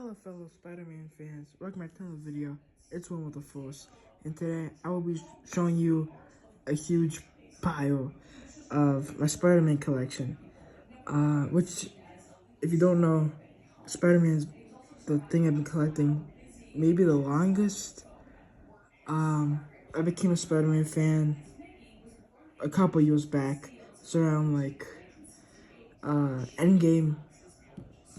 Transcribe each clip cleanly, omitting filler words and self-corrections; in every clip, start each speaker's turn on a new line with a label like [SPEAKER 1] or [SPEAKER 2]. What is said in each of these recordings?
[SPEAKER 1] Hello fellow Spider-Man fans, welcome back to another video. It's One with the Force, and today I will be showing you a huge pile of my Spider-Man collection. Which, if you don't know, Spider-Man is the thing I've been collecting maybe the longest. I became a Spider-Man fan a couple years back. It's around like Endgame,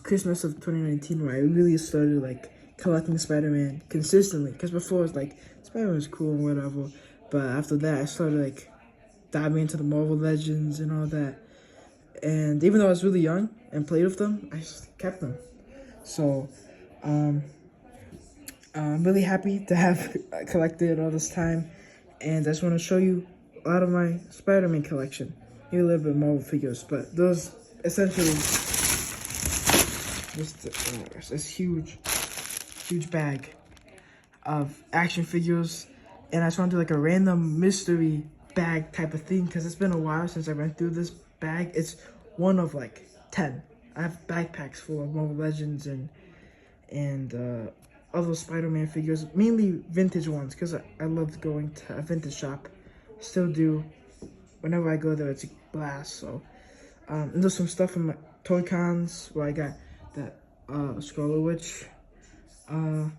[SPEAKER 1] Christmas of 2019, where I really started like collecting Spider-Man consistently. Because before it was like Spider-Man was cool and whatever, but after that I started like diving into the Marvel Legends and all that. And even though I was really young and played with them, I just kept them. So I'm really happy to have collected all this time, and I just want to show you a lot of my Spider-Man collection. Maybe a little bit Marvel figures, but those essentially just this huge bag of action figures. And I just want to do like a random mystery bag type of thing, because it's been a while since I went through this bag. It's one of like 10. I have backpacks full of Marvel Legends and other Spider-Man figures, mainly vintage ones, because I love going to a vintage shop. Still do. Whenever I go there, it's a blast. So and there's some stuff from my Toy Cons where I got that Scarlet Witch, and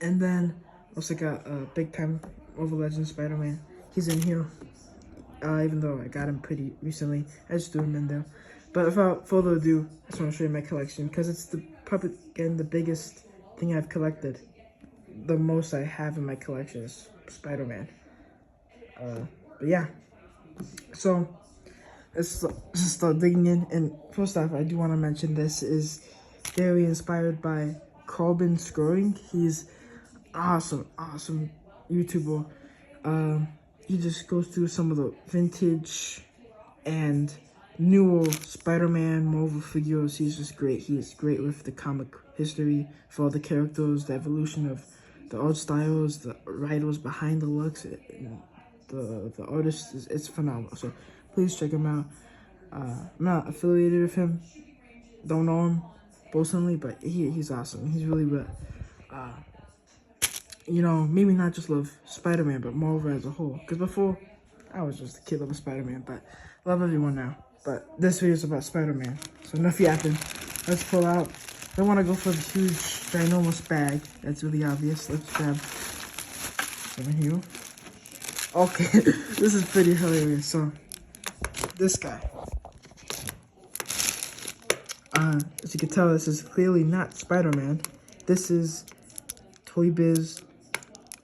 [SPEAKER 1] then also got big time Marvel Legends Spider-Man. He's in here, even though I got him pretty recently. I just threw him in there. But without further ado, I just want to show you my collection, because it's probably again the biggest thing I've collected. The most I have in my collection is Spider-Man. But yeah, so let's just start digging in. And first off, I do want to mention this is very inspired by Carbon Scoring. He's awesome YouTuber. He just goes through some of the vintage and newer Spider-Man Marvel figures. He's just great. He's great with the comic history for all the characters, the evolution of the art styles, the writers behind the looks, the artist. It's phenomenal. So please check him out. I'm not affiliated with him, don't know him personally, but he's awesome. He's really good. You know, maybe not just love Spider-Man, but Marvel as a whole. Because before, I was just a kid loving Spider-Man, but love everyone now. But this video is about Spider-Man, so enough yapping. Let's pull out. I don't want to go for the huge, ginormous bag. That's really obvious. Let's grab some here. Okay, this is pretty hilarious. So, this guy. As you can tell, this is clearly not Spider-Man. This is ToyBiz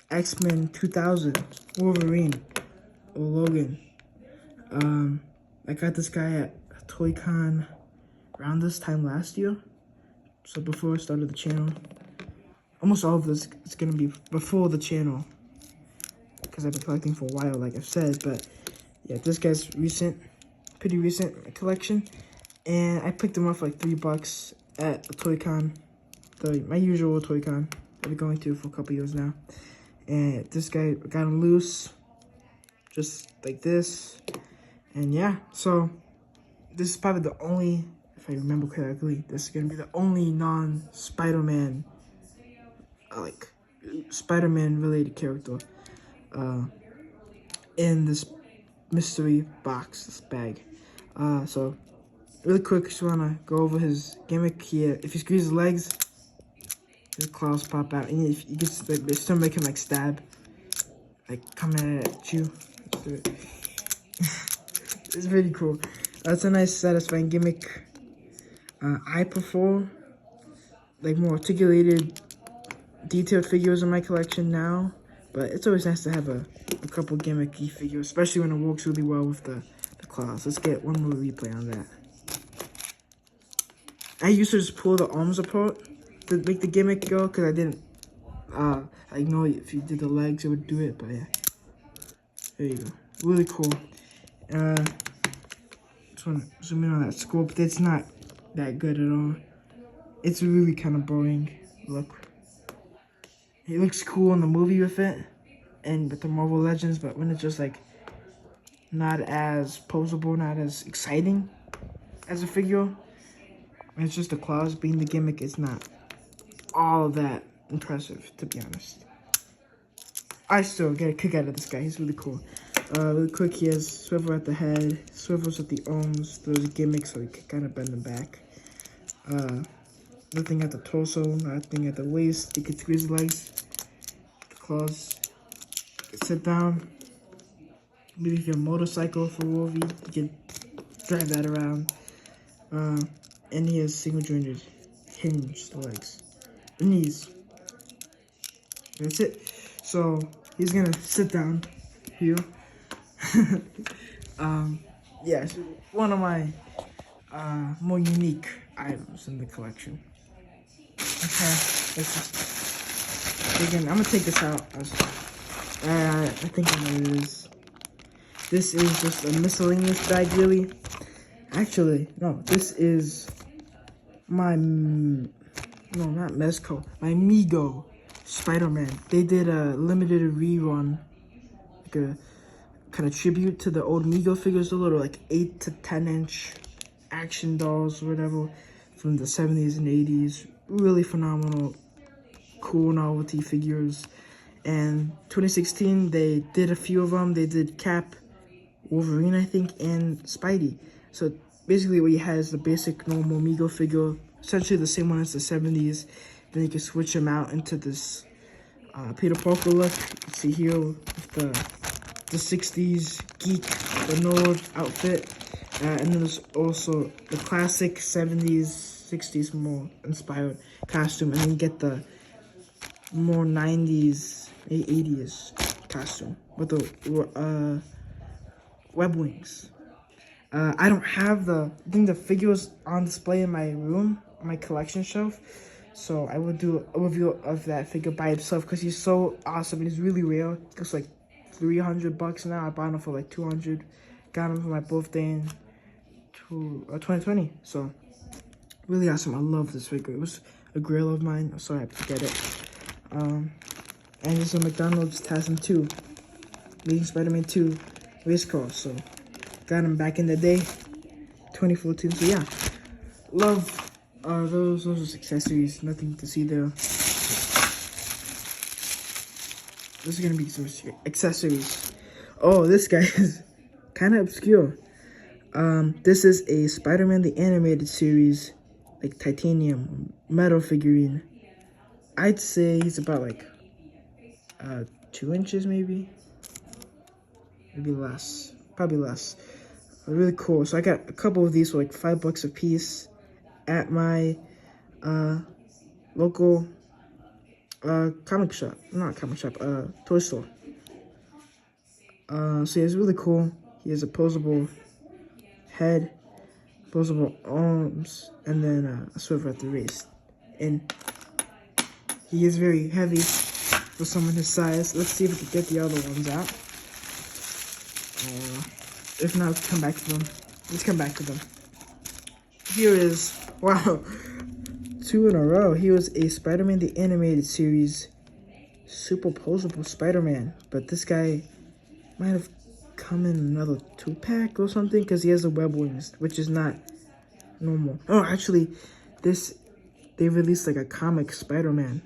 [SPEAKER 1] X-Men 2000 Wolverine or Logan. I got this guy at ToyCon around this time last year. So before I started the channel. Almost all of this is gonna be before the channel, because I've been collecting for a while, like I've said. But yeah, this guy's pretty recent collection. And I picked him up for like $3 at a ToyCon, my usual ToyCon I've been going to for a couple years now. And this guy got him loose, just like this. And yeah, so this is probably the only, if I remember correctly, this is gonna be the only non-Spider-Man, like Spider-Man related character in this mystery box, this bag. So really quick, just wanna go over his gimmick here. If you squeeze his legs, his claws pop out, and if you get like, they still make him like stab, like coming at you. It's really cool. That's a nice, satisfying gimmick. I prefer like more articulated, detailed figures in my collection now, but it's always nice to have a couple gimmicky figures, especially when it works really well with the claws. Let's get one more replay on that. I used to just pull the arms apart to make the gimmick go, because I didn't, I know if you did the legs, it would do it, but yeah. There you go. Really cool. Just want to zoom in on that sculpt. It's not that good at all. It's really kind of boring. Look. It looks cool in the movie with it, and with the Marvel Legends, but when it's just like not as posable, not as exciting as a figure, when it's just the claws being the gimmick, it's not all of that impressive, to be honest. I still get a kick out of this guy. He's really cool. Really quick, he has swivel at the head, swivels at the arms. Those gimmicks, so you can kind of bend them back. Nothing at the torso, nothing at the waist. You can squeeze the legs, the claws. Sit down. Maybe if you have a motorcycle for Wolvie, you can drive that around. And he has single jointed hinged legs. Knees. That's it. So he's gonna sit down here. Yeah, it's one of my more unique items in the collection. Okay, let's just again. I'm gonna take this out. I think I know what it is. This is just a miscellaneous bag, really. Actually, no, this is my no, not Mezco. My Mego Spider-Man. They did a limited rerun, like a kind of tribute to the old Mego figures, the little like 8 to 10 inch action dolls or whatever from the 70s and 80s. Really phenomenal, cool novelty figures. And 2016, they did a few of them. They did Cap, Wolverine, I think, and Spidey. So basically what you have is the basic normal Mego figure, essentially the same one as the 70s. Then you can switch them out into this Peter Parker look. You can see here with the 60s geek, the nerd outfit. And then there's also the classic 70s, 60s more inspired costume. And then you get the more 90s, 80s costume with the web wings. I don't have I think the figure's on display in my room, on my collection shelf. So I will do a review of that figure by itself because he's so awesome and he's really rare. It costs like $300 now. I bought him for like 200. Got him for my birthday in 2020. So really awesome. I love this figure. It was a grail of mine. I'm so happy to get it. And there's a McDonald's TASM 2, Leading Spider-Man 2 race car. So got him back in the day, 2014. So yeah, love those accessories. Nothing to see there. This is gonna be some accessories. Oh, this guy is kind of obscure. This is a Spider-Man the Animated Series, like titanium metal figurine. I'd say he's about like 2 inches, maybe less, probably less. Really cool. So I got a couple of these for like $5 a piece at my local comic shop, not comic shop, toy store. So yeah, it's really cool. He has a posable head, posable arms, and then a swivel at the waist. And he is very heavy for someone his size. Let's see if we can get the other ones out. If not, let's come back to them. Let's come back to them. Here is, wow, 2 in a row. Here was a Spider-Man the Animated Series superposable Spider-Man. But this guy might have come in another 2-pack or something because he has the web wings, which is not normal. Oh, actually, they released like a comic Spider-Man.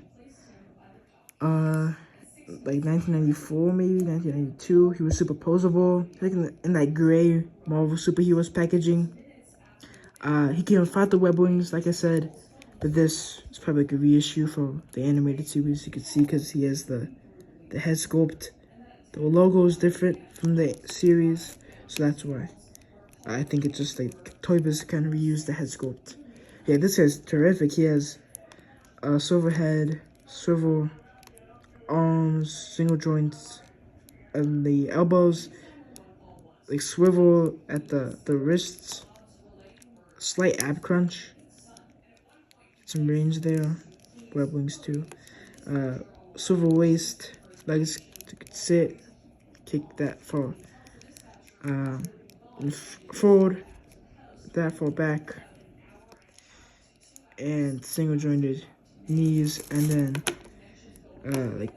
[SPEAKER 1] Like 1994, maybe 1992. He was superposable. I think in that gray Marvel superheroes packaging. He came without the web wings, like I said. But this is probably like a reissue from the animated series. You can see because he has the head sculpt. The logo is different from the series, so that's why. I think it's just like ToyBiz kind of reused the head sculpt. Yeah, this is terrific. He has a silver head, swivel arms, single joints, and the elbows, like swivel at the wrists, slight ab crunch, some range there, web wings too, swivel waist, legs to sit, kick that for forward, that for back, and single jointed knees, and then like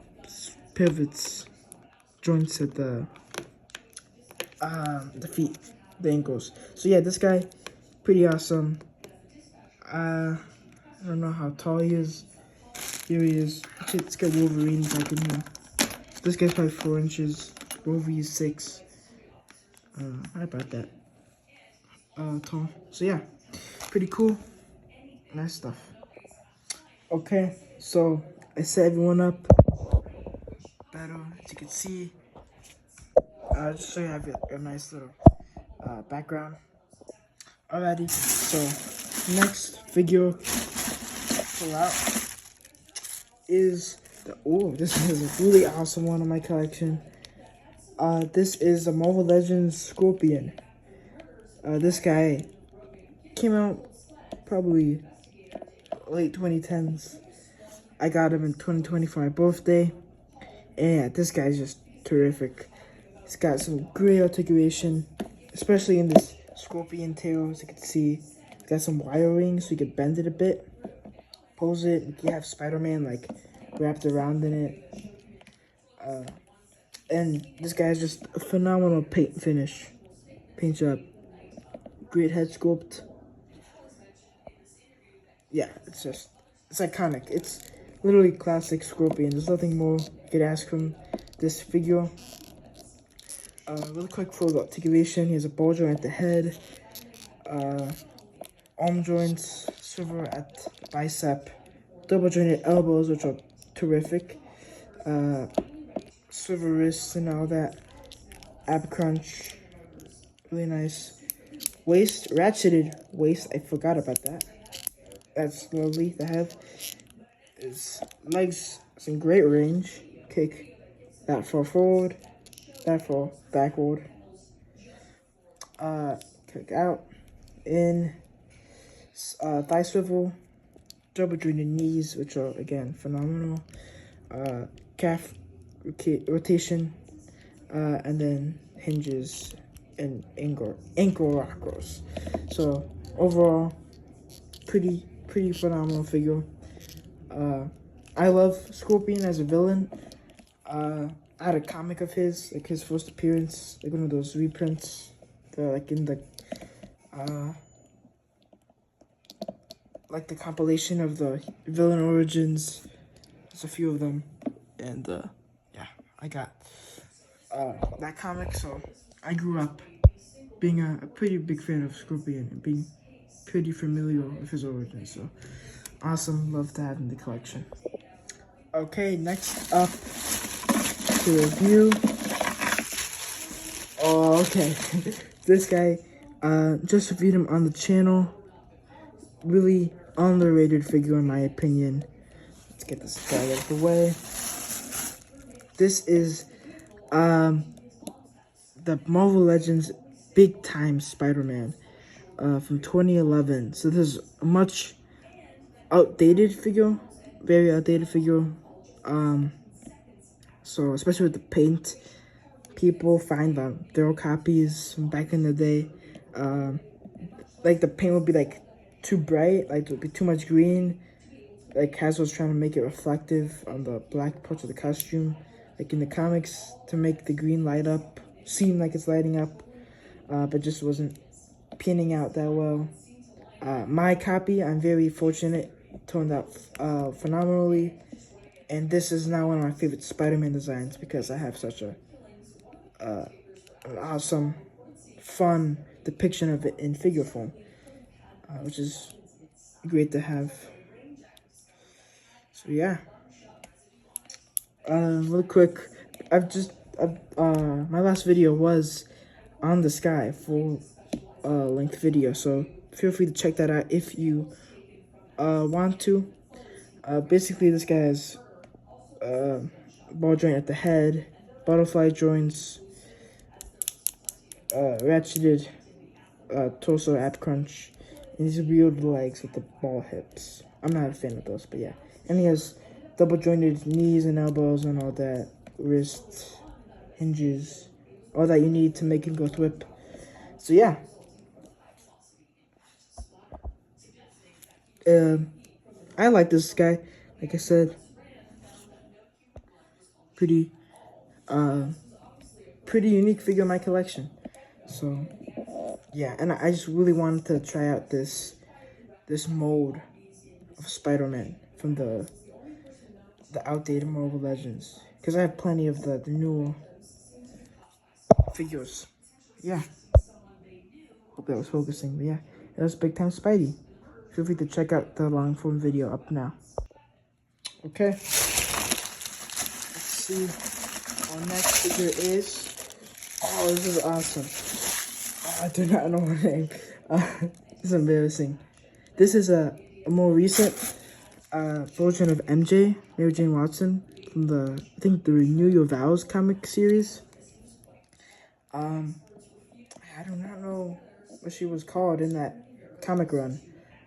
[SPEAKER 1] pivots, joints at the feet, the ankles. So yeah, this guy, pretty awesome. I don't know how tall he is. Here he is. Let's get Wolverine back in here. This guy's probably 4 inches. Wolverine is 6. How about that? Tall. So yeah, pretty cool. Nice stuff. Okay, so I set everyone up better, as you can see. Just so you have a nice little background. Alrighty, so next figure pull out is this is a really awesome one in my collection. This is a Marvel Legends Scorpion. This guy came out probably late 2010s. I got him in 2020 for my birthday. And yeah, this guy's just terrific. He's got some great articulation, especially in this scorpion tail, as you can see. He's got some wiring so you can bend it a bit. Pose it, you have Spider-Man like wrapped around in it. And this guy's just a phenomenal paint finish. Paint job. Great head sculpt. Yeah, it's iconic. It's literally classic Scorpion. There's nothing more you could ask from this figure. Really quick for the articulation. He has a ball joint at the head. Arm joints, swivel at bicep. Double jointed elbows, which are terrific. Swivel wrists and all that. Ab crunch. Really nice. Waist, ratcheted waist. I forgot about that. That's lovely to have. His legs is in great range. Kick that far forward, that far backward. Kick out, in, thigh swivel, double jointed knees, which are again phenomenal. Calf rotation, and then hinges and ankle rockers. So overall, pretty phenomenal figure. I love Scorpion as a villain. I had a comic of his, like his first appearance, like one of those reprints. They're like in the like the compilation of the villain origins. There's a few of them, and yeah, I got that comic. So I grew up being a pretty big fan of Scorpion and being pretty familiar with his origins. So awesome, love to have in the collection. Okay, next up to review. Oh, okay. This guy, just reviewed him on the channel. Really underrated figure in my opinion. Let's get this guy out of the way. This is the Marvel Legends Big Time Spider-Man from 2011. So this is a much outdated figure, very outdated figure. So especially with the paint, people find that there are copies from back in the day. Like the paint would be like too bright, like it would be too much green. Like Hasbro's trying to make it reflective on the black parts of the costume, like in the comics, to make the green light up, seem like it's lighting up, but just wasn't pinning out that well. My copy, I'm very fortunate, turned out phenomenally, and this is now one of my favorite Spider-Man designs because I have such an awesome, fun depiction of it in figure form, which is great to have. So yeah, real quick, my last video was on the sky, full length video, so feel free to check that out if you want to. Basically, this guy has ball joint at the head, butterfly joints, ratcheted torso ab crunch, and these weird legs with the ball hips. I'm not a fan of those, but yeah. And he has double jointed knees and elbows and all that, wrists, hinges, all that you need to make him go whip. So yeah. I like this guy. Like I said, pretty unique figure in my collection. So yeah, and I just really wanted to try out this mold of Spider-Man from the the outdated Marvel Legends. Because I have plenty of the newer figures. Yeah. Hope that was focusing. But yeah, that was Big Time Spidey. Feel free to check out the long form video up now. Okay. Let's see. Our next figure is... Oh, this is awesome. Oh, I do not know her name. This is embarrassing. This is a more recent version of MJ, Mary Jane Watson, from the, I think, the Renew Your Vows comic series. I do not know what she was called in that comic run,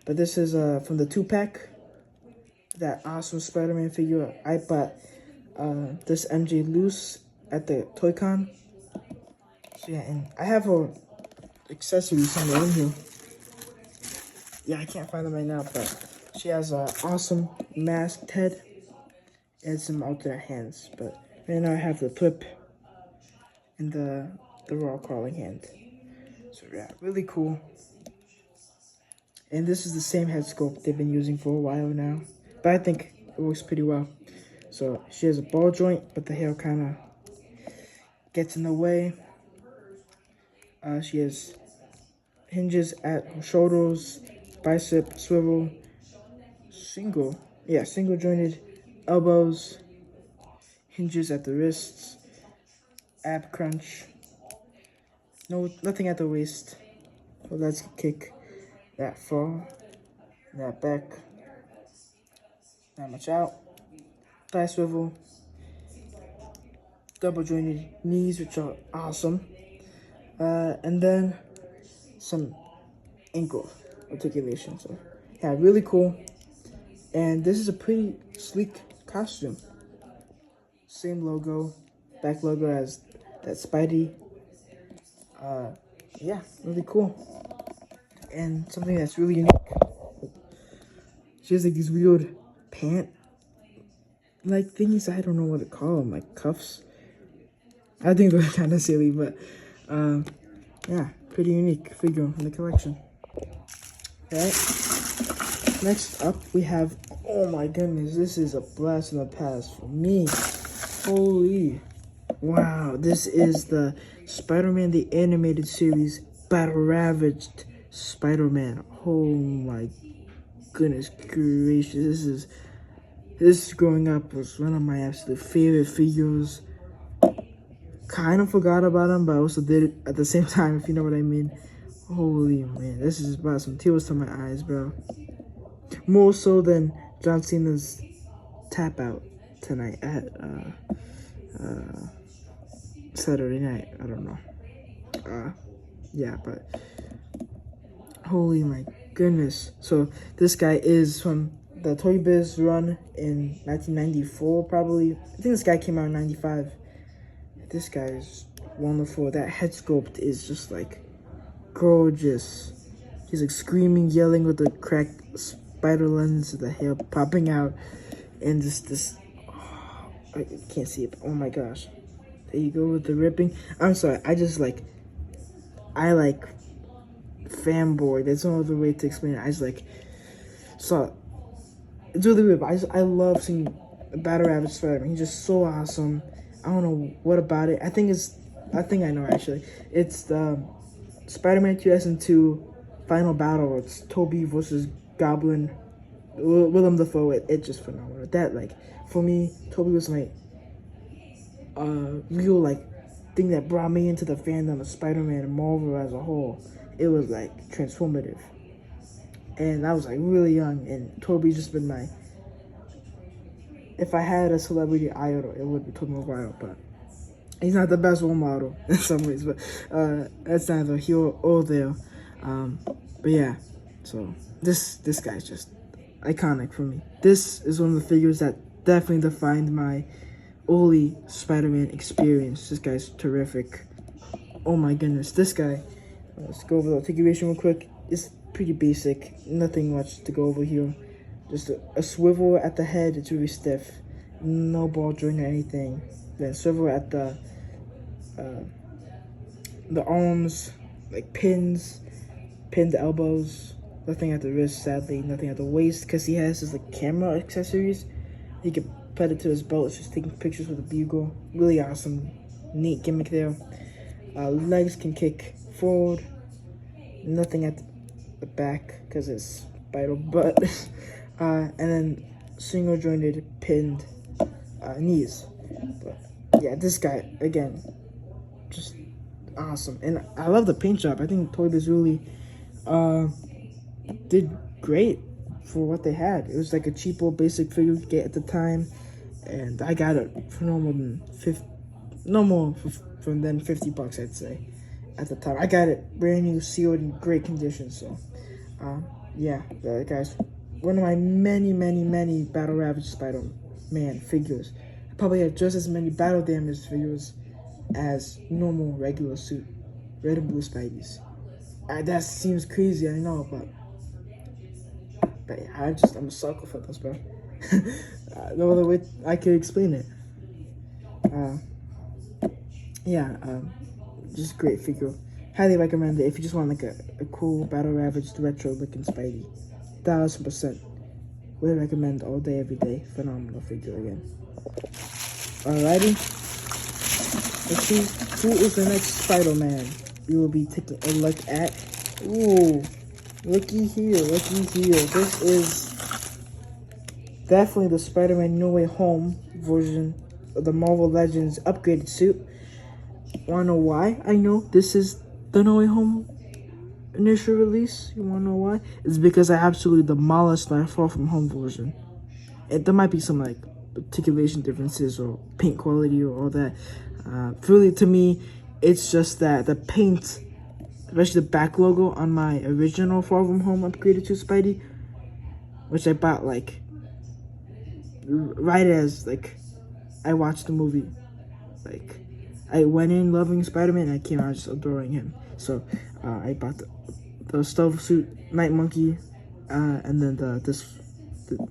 [SPEAKER 1] but this is from the 2-pack, that awesome Spider-Man figure. I bought this MJ loose at the Toy Con. So yeah, and I have her accessories somewhere in here. Yeah, I can't find them right now, but she has an awesome masked head and some alternate hands. But right now I have the flip and the raw crawling hand. So yeah, really cool. And this is the same head sculpt they've been using for a while now, but I think it works pretty well. So she has a ball joint, but the hair kind of gets in the way. She has hinges at her shoulders, bicep swivel, single jointed elbows, hinges at the wrists, ab crunch, nothing at the waist. So let's kick that far, that back, not much out, thigh swivel, double jointed knees, which are awesome, and then some ankle articulation. So yeah, really cool. And this is a pretty sleek costume. Same logo, back logo as that Spidey. Yeah, really cool. And something that's really unique. She has like these weird pant-like things. I don't know what to call them, like cuffs. I think they're kind of silly, but yeah, pretty unique figure in the collection. Alright, next up we have, oh my goodness, this is a blast in the past for me. Holy, wow, this is the Spider-Man the Animated Series Battle Ravaged Spider-Man. Oh my goodness gracious, this growing up was one of my absolute favorite figures. Kind of forgot about him, but I also did it at the same time, if you know what I mean. Holy man, this is brought some tears to my eyes, bro. More so than John Cena's tap out tonight at Saturday night. I don't know. Yeah, but holy my goodness. So this guy is from the ToyBiz run in 1994, probably. I think this guy came out in 95. This guy is wonderful. That head sculpt is just like gorgeous. He's like screaming, yelling with the cracked spider lens, the hair popping out, and just this. Oh, I can't see it. But oh my gosh! There you go with the ripping. I'm sorry. I like fanboy. There's no other way to explain it. I just like. So it's really weird. But I love seeing Battle Ravaged Spider-Man. He's just so awesome. I don't know what about it. I think I know actually. It's the Spider-Man 2002 final battle. It's Tobey versus Goblin. Willem Dafoe. It's just phenomenal. That, like, for me, Tobey was my real like thing that brought me into the fandom of Spider-Man and Marvel as a whole. It was like transformative, and I was like really young. And Tobey's just been my. If I had a celebrity idol, it would be Tobey Maguire, but he's not the best role model in some ways, but that's neither here or there. But yeah, so this guy's just iconic for me. This is one of the figures that definitely defined my early Spider-Man experience. This guy's terrific. Oh my goodness, this guy. Let's go over the articulation real quick. It's pretty basic, nothing much to go over here. Just a swivel at the head, it's really stiff. No ball joint or anything. Then swivel at the arms, like pinned elbows. Nothing at the wrist, sadly. Nothing at the waist, because he has his like camera accessories. He could put it to his belt. It's just taking pictures with a bugle. Really awesome, neat gimmick there. Legs can kick forward. Nothing at the back because it's vital, but and then single jointed pinned knees. But yeah, this guy again, just awesome, and I love the paint job. I think ToyBiz really did great for what they had. It was like a cheapo basic figure you could get at the time, and I got it for no more than $50, I'd say. At the time, I got it brand new, sealed, in great condition. So, yeah, guys, one of my many Battle Ravage Spider-Man figures. I probably have just as many Battle Damage figures as normal regular suit red and blue Spideys. That seems crazy, I know, but yeah, I'm a sucker for this, bro. No other way I could explain it. Yeah, just great figure. Highly recommend it if you just want like a cool Battle Ravage retro looking Spidey. 1000%. Would recommend all day, every day. Phenomenal figure again. Alrighty. Let's see who is the next Spider-Man we will be taking a look at. Ooh, looky here. This is definitely the Spider-Man No Way Home version of the Marvel Legends upgraded suit. Wanna know why I know this is the No Way Home initial release? You wanna know why? It's because I absolutely demolished my Far From Home version. There might be some like articulation differences or paint quality or all that. Really, to me, it's just that the paint, especially the back logo on my original Far From Home upgraded to Spidey, which I bought like right as like I watched the movie. Like I went in loving Spider-Man and I came out just adoring him. So I bought the stealth suit, Night Monkey, and then the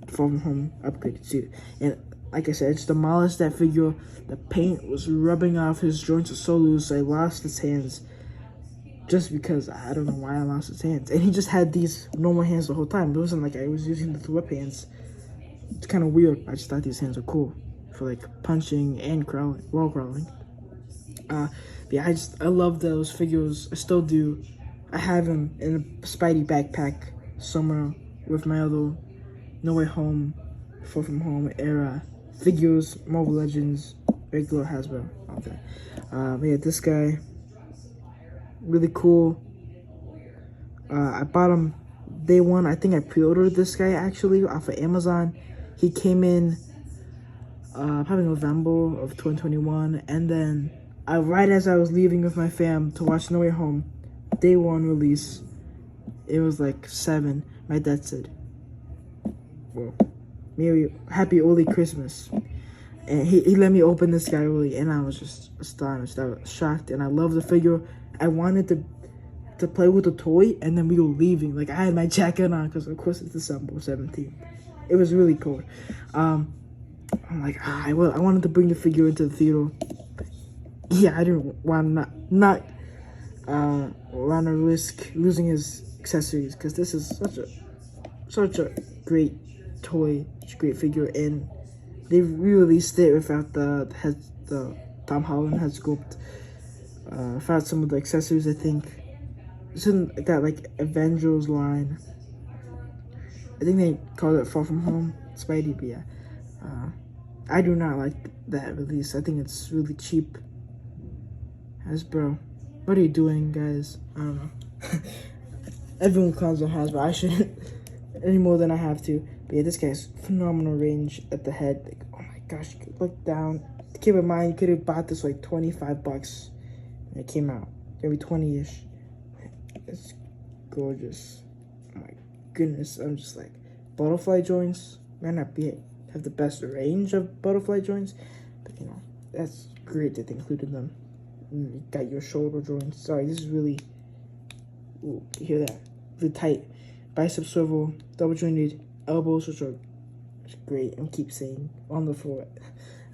[SPEAKER 1] Far From Home upgraded suit. And like I said, I just demolished that figure. The paint was rubbing off. His joints are so loose. I lost his hands just because I don't know why I lost his hands. And he just had these normal hands the whole time. It wasn't like I was using the whip hands. It's kind of weird. I just thought these hands were cool for like punching and crawling, wall crawling. Yeah, I love those figures. I still do. I have him in a Spidey backpack somewhere with my other No Way Home, Far From Home era figures, Marvel Legends, regular Hasbro. Okay. Yeah, this guy, really cool. I bought him day one. I think I pre-ordered this guy actually off of Amazon. He came in probably November of 2021, and then right as I was leaving with my fam to watch No Way Home, day one release, it was like 7. My dad said, well, happy early Christmas. And he let me open this guy early, and I was just astonished. I was shocked, and I love the figure. I wanted to play with the toy, and then we were leaving. Like, I had my jacket on, because of course it's December 17th. It was really cool. I'm like, I wanted to bring the figure into the theater. Yeah, I didn't want to not want to risk losing his accessories, because this is such a great toy, great figure, and they re-released it without the Tom Holland head sculpt. Without some of the accessories, I think. It's in that like Avengers line. I think they called it Far From Home Spidey, but yeah. I do not like that release. I think it's really cheap. Hasbro, what are you doing, guys? I don't know. Everyone calls on Hasbro. I shouldn't any more than I have to. But yeah, this guy's phenomenal range at the head. Like, oh my gosh, you could look down. Keep in mind, you could have bought this for like $25 when it came out. Maybe 20-ish. It's gorgeous. Oh my goodness, I'm just like, butterfly joints might not have the best range of butterfly joints, but you know, that's great that they included them. And you got your shoulder joints. Sorry, this is really, ooh, you hear that? Really tight. Bicep swivel, double jointed elbows, which are great. I keep saying on the floor.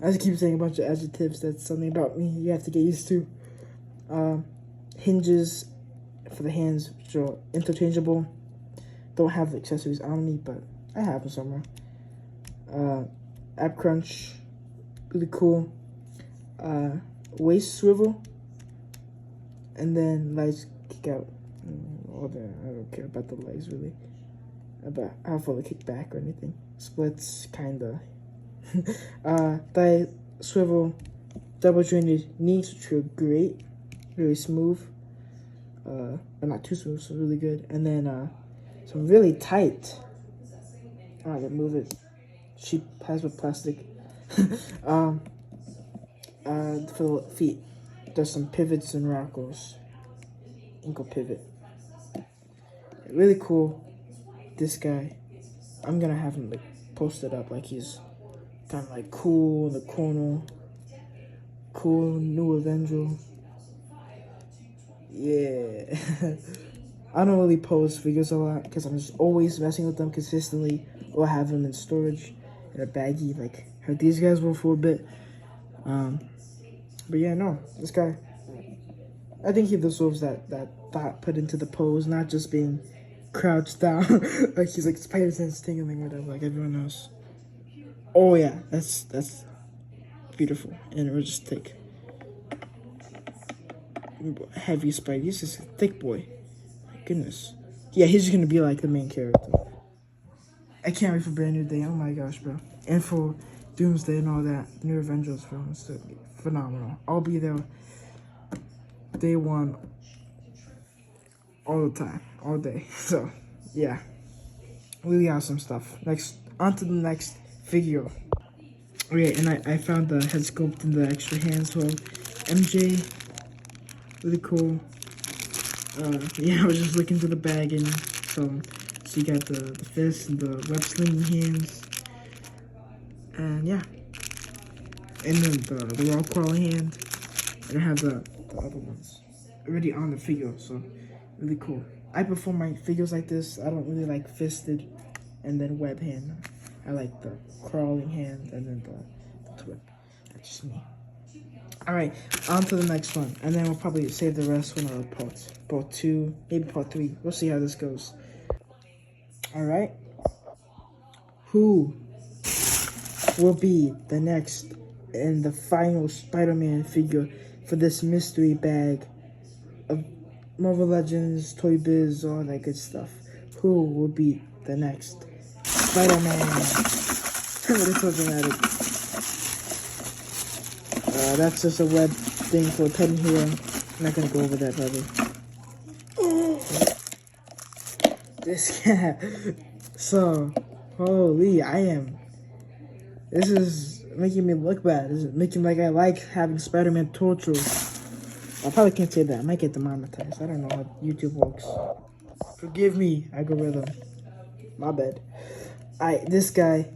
[SPEAKER 1] I just keep saying a bunch of adjectives. That's something about me you have to get used to. Hinges for the hands, which are interchangeable. Don't have the accessories on me, but I have them somewhere. ab crunch, really cool. Waist swivel, and then legs kick out. All that. I don't care about the legs really, about how far they kick back or anything. Splits, kinda. Thigh swivel, double jointed knees, which are great, really smooth. But not too smooth, so really good. And then some really tight. I don't know, move it. Cheap has with plastic. For the feet, there's some pivots and rockers. Ankle pivot. Really cool. This guy, I'm gonna have him like posted up like he's kind of like cool in the corner. Cool new Avenger. Yeah. I don't really post figures a lot because I'm just always messing with them consistently or have them in storage in a baggie. Like how these guys were for a bit. But yeah, no, this guy, I think he deserves that thought put into the pose, not just being crouched down like he's like Spider-Sense tingling whatever like everyone else. Oh yeah, that's beautiful. And we'll just take heavy Spidey. He's just a thick boy. My goodness. Yeah, he's gonna be like the main character. I can't wait for Brand New Day. Oh my gosh, bro. And for Doomsday and all that. The new Avengers film is phenomenal. I'll be there day one all the time, all day. So yeah, really awesome stuff. Next, on to the next figure. Okay, and I found the head sculpt and the extra hands for MJ. Really cool. Yeah, I was just looking through the bag and so you got the fist and the web slinging hands. And yeah. And then the wall crawling hand. And I have the other ones already on the figure, so really cool. I prefer my figures like this. I don't really like fisted and then web hand. I like the crawling hand and then the whip. That's just me. Alright, on to the next one. And then we'll probably save the rest for another part. Part 2, maybe part 3. We'll see how this goes. Alright. Who will be the next and the final Spider-Man figure for this mystery bag of Marvel Legends, ToyBiz, all that good stuff? Who will be the next Spider-Man? It's so dramatic. That's just a web thing for petting hero. I'm not gonna go over that, probably. This cat. So, holy, this is making me look bad. This is making like I like having Spider-Man torture. I probably can't say that. I might get demonetized. I don't know how YouTube works. Forgive me, algorithm. My bad. This guy,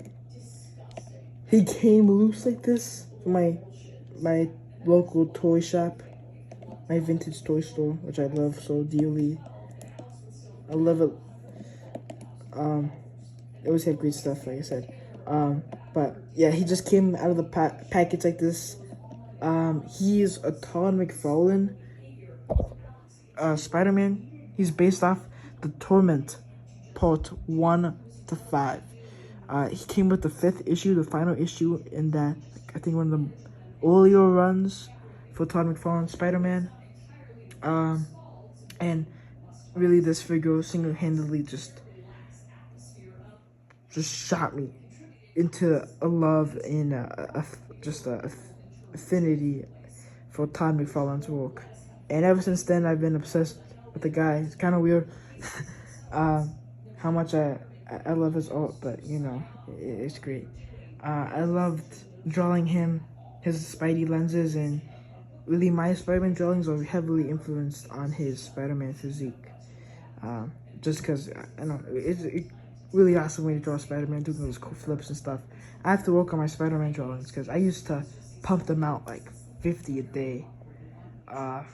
[SPEAKER 1] he came loose like this from my local toy shop, my vintage toy store, which I love so dearly. I love it. It always had great stuff, like I said. But yeah, he just came out of the package like this. He's a Todd McFarlane Spider-Man. He's based off the Torment Part 1 to 5. He came with the 5th issue, the final issue in that, I think one of the earlier runs for Todd McFarlane Spider-Man. And really this figure single-handedly just shot me into a love and just a affinity for Todd McFarlane's work. And ever since then, I've been obsessed with the guy. It's kind of weird how much I love his art, but you know, it's great. I loved drawing him, his Spidey lenses, and really my Spider-Man drawings are heavily influenced on his Spider-Man physique. Just because, I don't know, it's really awesome way to draw Spider-Man, doing those cool flips and stuff. I have to work on my Spider-Man drawings because I used to pump them out like 50 a day. And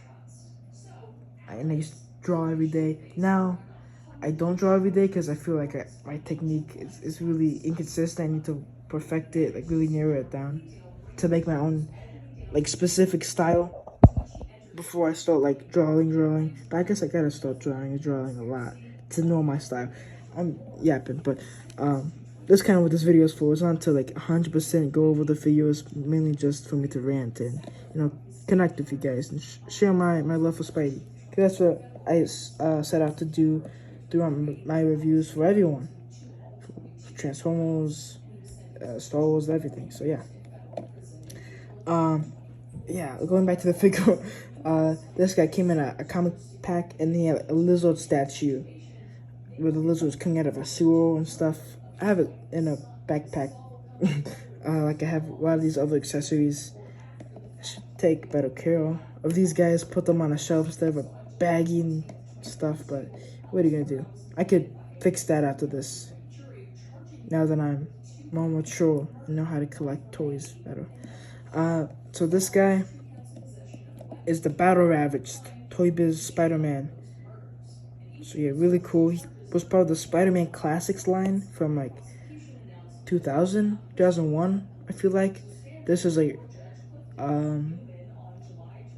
[SPEAKER 1] I used to draw every day. Now, I don't draw every day because I feel like my technique is really inconsistent. I need to perfect it, like really narrow it down to make my own like specific style before I start like drawing. But I guess I gotta start drawing a lot to know my style. I'm yapping, but that's kind of what this video is for. It's not to like 100% go over the video. It's mainly just for me to rant and, you know, connect with you guys and share my love for Spidey. Because that's what I set out to do throughout my reviews for everyone. For Transformers, Star Wars, everything. So yeah. Yeah, going back to the figure, this guy came in a comic pack and he had a lizard statue where the lizard was coming out of a sewer and stuff. I have it in a backpack. Like I have a lot of these other accessories. I should take better care of these guys, put them on a shelf instead of a baggie and stuff, but what are you gonna do? I could fix that after this. Now that I'm more mature and know how to collect toys better. So this guy is the Battle Ravaged ToyBiz Spider-Man. So yeah, really cool. He was part of the Spider-Man Classics line from like 2000, 2001, I feel like. This is like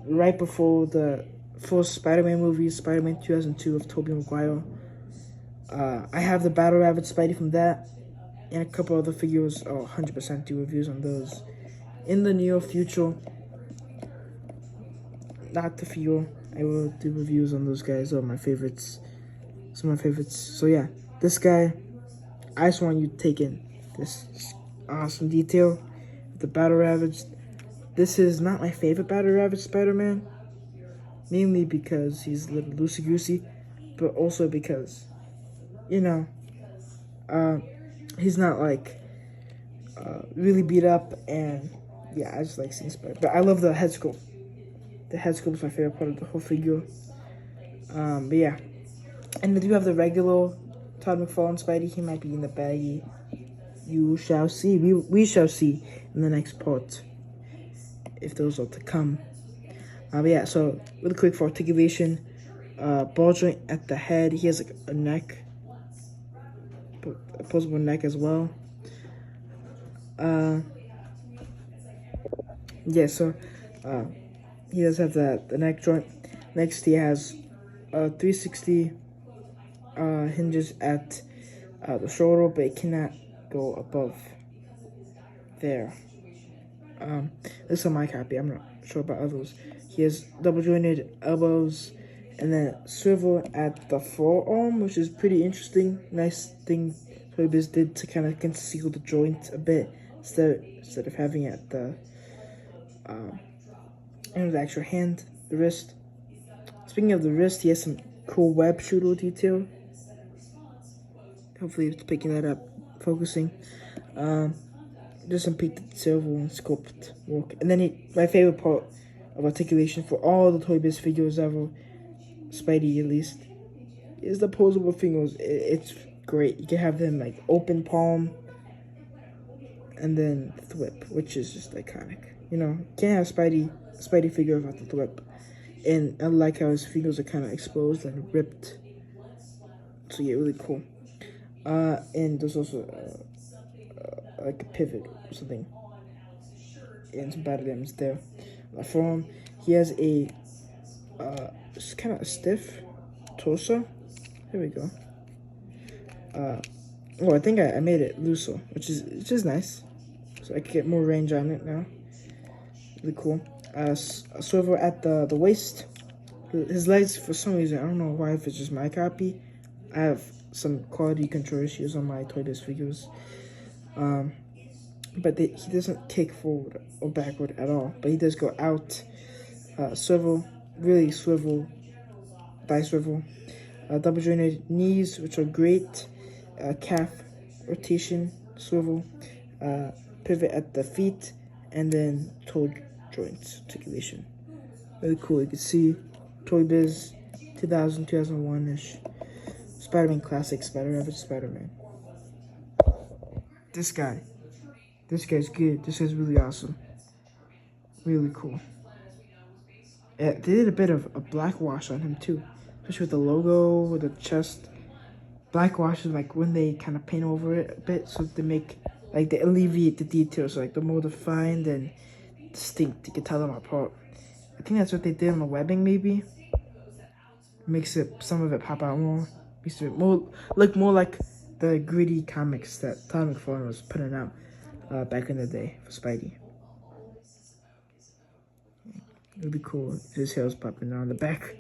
[SPEAKER 1] right before the first Spider-Man movie, Spider-Man 2002 of Tobey Maguire. I have the Battle Ravaged Spidey from that and a couple other figures. I'll 100% do reviews on those in the near future. Not the few. I will do reviews on those guys. Are my favorites. Some of my favorites. So yeah, this guy, I just want you to take in this awesome detail. The Battle Ravaged. This is not my favorite Battle Ravaged Spider-Man. Mainly because he's a little loosey-goosey, but also because, you know, he's not like really beat up, and yeah, I just like seeing Spider. But I love the head sculpt. The head sculpt is my favorite part of the whole figure. But yeah, and then you have the regular Todd McFarlane Spidey. He might be in the baggie. You shall see. We shall see in the next part if those are to come. But yeah, so really quick for articulation, ball joint at the head. He has like a neck, opposable neck as well. Yeah, so he does have the neck joint. Next, he has 360 hinges at the shoulder, but it cannot go above there. This is my copy. I'm not sure about others. He has double jointed elbows and then swivel at the forearm, which is pretty interesting. Nice thing ToyBiz did to kind of conceal the joint a bit instead of having it at the end of the actual hand, the wrist. Speaking of the wrist, he has some cool web shooter detail. Hopefully it's picking that up, focusing. Just some painted silver and sculpt work. And then my favorite part of articulation for all the ToyBiz figures ever, Spidey at least, is the posable fingers. It's great. You can have them like open palm and then thwip, which is just iconic. You know, you can't have Spidey figure without the thwip. And I like how his fingers are kind of exposed and ripped. So yeah, really cool. And there's also like a pivot or something. And some battle damage there. For him, he has a just kind of a stiff torso. There we go. Oh, I think I made it looser, which is nice. So I can get more range on it now. Really cool. A swivel at the waist. His legs, for some reason, I don't know why, if it's just my copy, I have some quality control issues on my ToyBiz figures. But he doesn't kick forward or backward at all. But he does go out, swivel, really swivel, thigh swivel. Double jointed knees, which are great. Calf rotation, swivel, pivot at the feet, and then toe joints articulation. Really cool. You can see ToyBiz 2000, 2001-ish. Spider-Man Classic, Spider-Ravaged Spider-Man. This guy's good. This guy's really awesome. Really cool. They did a bit of a black wash on him too, especially with the logo, with the chest. Black wash is like when they kind of paint over it a bit, so they make like they alleviate the details, so like they're more defined and distinct. You can tell them apart. I think that's what they did on the webbing, maybe. Makes it some of it pop out more. Makes it look more like the gritty comics that Todd McFarlane was putting out back in the day for Spidey. It would be cool. His hair's popping out on the back.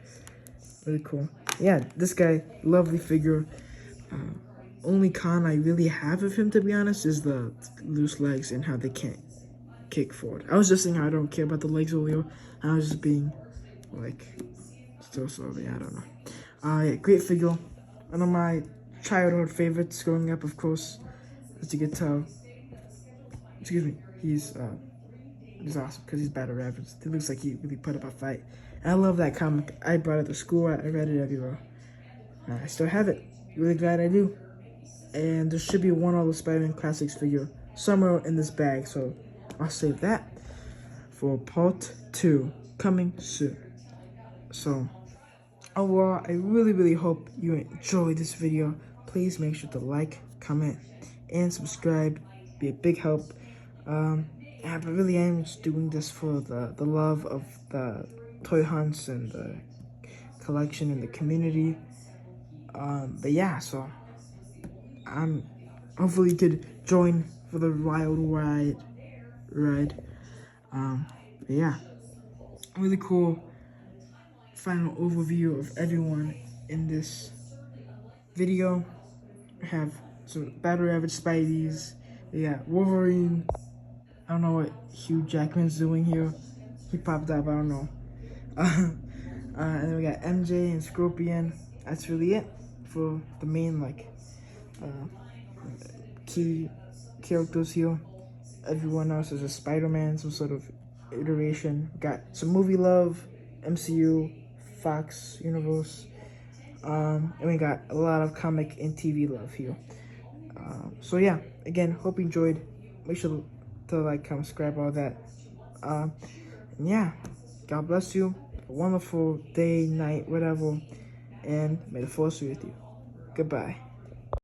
[SPEAKER 1] Really cool. Yeah, this guy, lovely figure. Only con I really have of him, to be honest, is the loose legs and how they can't kick forward. I was just saying I don't care about the legs earlier. I was just being like, still sorry, I don't know. Yeah, great figure. One of my childhood favorites growing up, of course, as you can tell. Excuse me, he's awesome because he's battle rappers. It looks like he really put up a fight. And I love that comic. I brought it to school. I read it everywhere. I still have it. Really glad I do. And there should be one other Spider-Man Classics figure somewhere in this bag, so I'll save that for part 2 coming soon. So overall, I really hope you enjoyed this video. Please make sure to like, comment, and subscribe. Be a big help. I really am just doing this for the love of the toy hunts and the collection and the community. But yeah, so hopefully you could join for the wild ride. But yeah, really cool final overview of everyone in this video. We have some Battle Ravage Spideys. We got Wolverine. I don't know what Hugh Jackman's doing here. He popped up, I don't know. And then we got MJ and Scorpion. That's really it for the main key characters here. Everyone else is a Spider-Man, some sort of iteration. We got some movie love, MCU, Fox Universe, and we got a lot of comic and TV love here. So yeah, again, hope you enjoyed. Make sure to like, comment, subscribe, all that. And yeah, God bless you. A wonderful day, night, whatever, and may the force be with you. Goodbye.